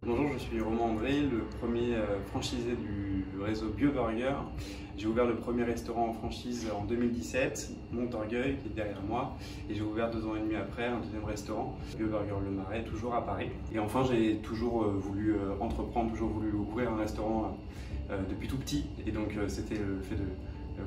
Bonjour, je suis Romain André, le premier franchisé du réseau BioBurger. J'ai ouvert le premier restaurant en franchise en 2017, Montorgueil, qui est derrière moi, et j'ai ouvert 2 ans et demi après un deuxième restaurant, BioBurger Le Marais, toujours à Paris. Et enfin, j'ai toujours voulu entreprendre, toujours voulu ouvrir un restaurant depuis tout petit, et donc c'était le fait de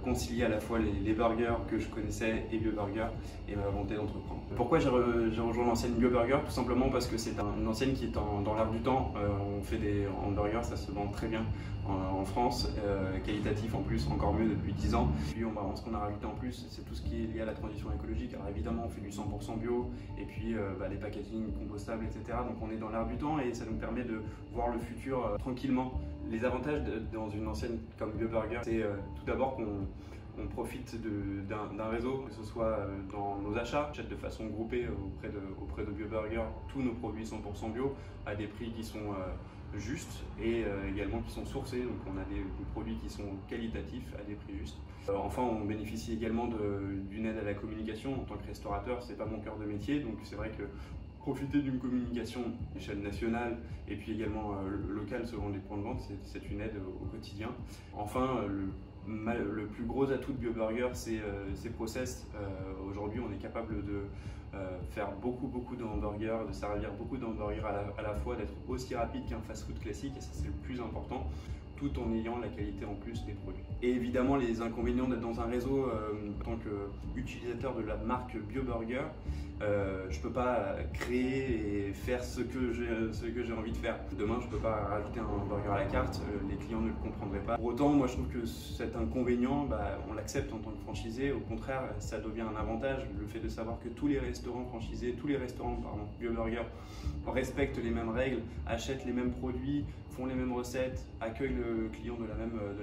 concilier à la fois les burgers que je connaissais et BioBurger et ma volonté d'entreprendre. Pourquoi j'ai rejoint l'enseigne BioBurger? Tout simplement parce que c'est une enseigne qui est dans l'air du temps. On fait des hamburgers, ça se vend très bien en France, qualitatif en plus, encore mieux depuis 10 ans. Puis ce qu'on a rajouté en plus, c'est tout ce qui est lié à la transition écologique. Alors évidemment, on fait du 100% bio et puis les packaging compostables, etc. Donc on est dans l'air du temps et ça nous permet de voir le futur tranquillement. Les avantages dans une enseigne comme BioBurger, c'est tout d'abord qu'on profite d'un réseau, que ce soit dans nos achats, on achète de façon groupée auprès de BioBurger tous nos produits 100% bio à des prix qui sont justes et également qui sont sourcés, donc on a des produits qui sont qualitatifs à des prix justes. Enfin, on bénéficie également d'une aide à la communication. En tant que restaurateur, c'est pas mon cœur de métier, donc c'est vrai que profiter d'une communication à l'échelle nationale et puis également locale selon les points de vente, c'est une aide au quotidien. Enfin, le plus gros atout de BioBurger, c'est ses process. Aujourd'hui, on est capable de faire beaucoup de hamburgers, de servir beaucoup d'hamburgers à la fois, d'être aussi rapide qu'un fast-food classique, et ça c'est le plus important, tout en ayant la qualité en plus des produits. Et évidemment, les inconvénients d'être dans un réseau en tant qu'utilisateur de la marque BioBurger, je ne peux pas créer et faire ce que j'ai envie de faire. Demain, je ne peux pas rajouter un burger à la carte, les clients ne le comprendraient pas. Pour autant, moi je trouve que cet inconvénient, on l'accepte en tant que franchisé. Au contraire, ça devient un avantage, le fait de savoir que tous les restaurants franchisés, BioBurger respectent les mêmes règles, achètent les mêmes produits, font les mêmes recettes, accueillent le client de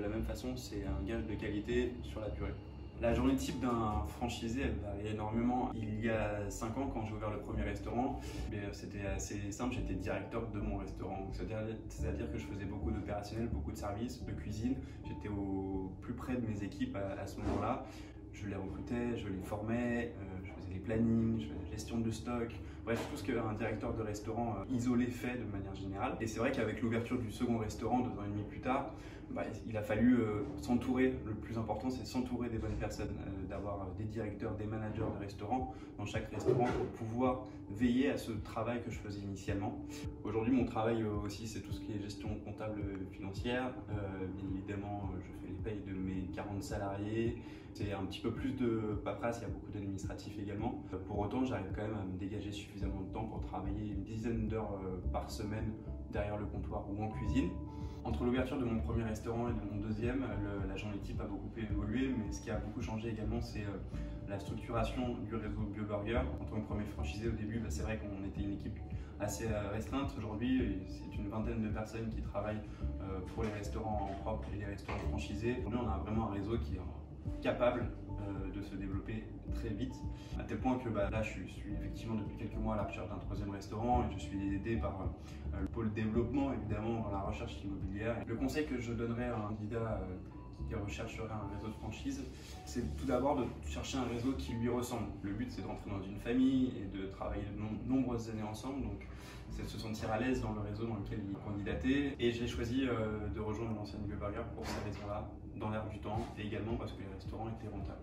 la même façon, c'est un gage de qualité sur la durée. La journée type d'un franchisé, elle varie énormément. Il y a 5 ans, quand j'ai ouvert le premier restaurant, c'était assez simple, j'étais directeur de mon restaurant. C'est-à-dire que je faisais beaucoup d'opérationnel, beaucoup de services, de cuisine. J'étais au plus près de mes équipes à ce moment-là. Je les recrutais, je les formais, je faisais les plannings, je faisais la gestion de stock. Bref, tout ce qu'un directeur de restaurant isolé fait de manière générale. Et c'est vrai qu'avec l'ouverture du second restaurant 2 ans et demi plus tard, il a fallu s'entourer. Le plus important, c'est s'entourer des bonnes personnes, d'avoir des directeurs, des managers de restaurants dans chaque restaurant pour pouvoir veiller à ce travail que je faisais initialement. Aujourd'hui, mon travail aussi, c'est tout ce qui est gestion comptable financière. Bien évidemment, je fais les payes de mes 40 salariés. C'est un petit peu plus de paperasse, il y a beaucoup d'administratifs également. Pour autant, j'arrive quand même à me dégager suffisamment de temps pour travailler une dizaine d'heures par semaine derrière le comptoir ou en cuisine. Entre l'ouverture de mon premier restaurant et de mon deuxième, la journée type a beaucoup évolué, mais ce qui a beaucoup changé également, c'est la structuration du réseau BioBurger. En tant que premier franchisé, au début, c'est vrai qu'on était une équipe assez restreinte. Aujourd'hui, c'est une vingtaine de personnes qui travaillent pour les restaurants en propre et les restaurants franchisés. Aujourd'hui, on a vraiment un réseau qui est capable de se développer très vite, à tel point que là je suis effectivement depuis quelques mois à la recherche d'un 3e restaurant et je suis aidé par le pôle développement, évidemment, dans la recherche immobilière. Le conseil que je donnerais à un candidat qui rechercherait un réseau de franchise, c'est tout d'abord de chercher un réseau qui lui ressemble. Le but, c'est de rentrer dans une famille et de travailler de nombreuses années ensemble, donc c'est de se sentir à l'aise dans le réseau dans lequel il est candidaté. Et j'ai choisi de rejoindre l'enseigne BioBurger pour ces raisons-là, dans l'air du temps, et également parce que les restaurants étaient rentables.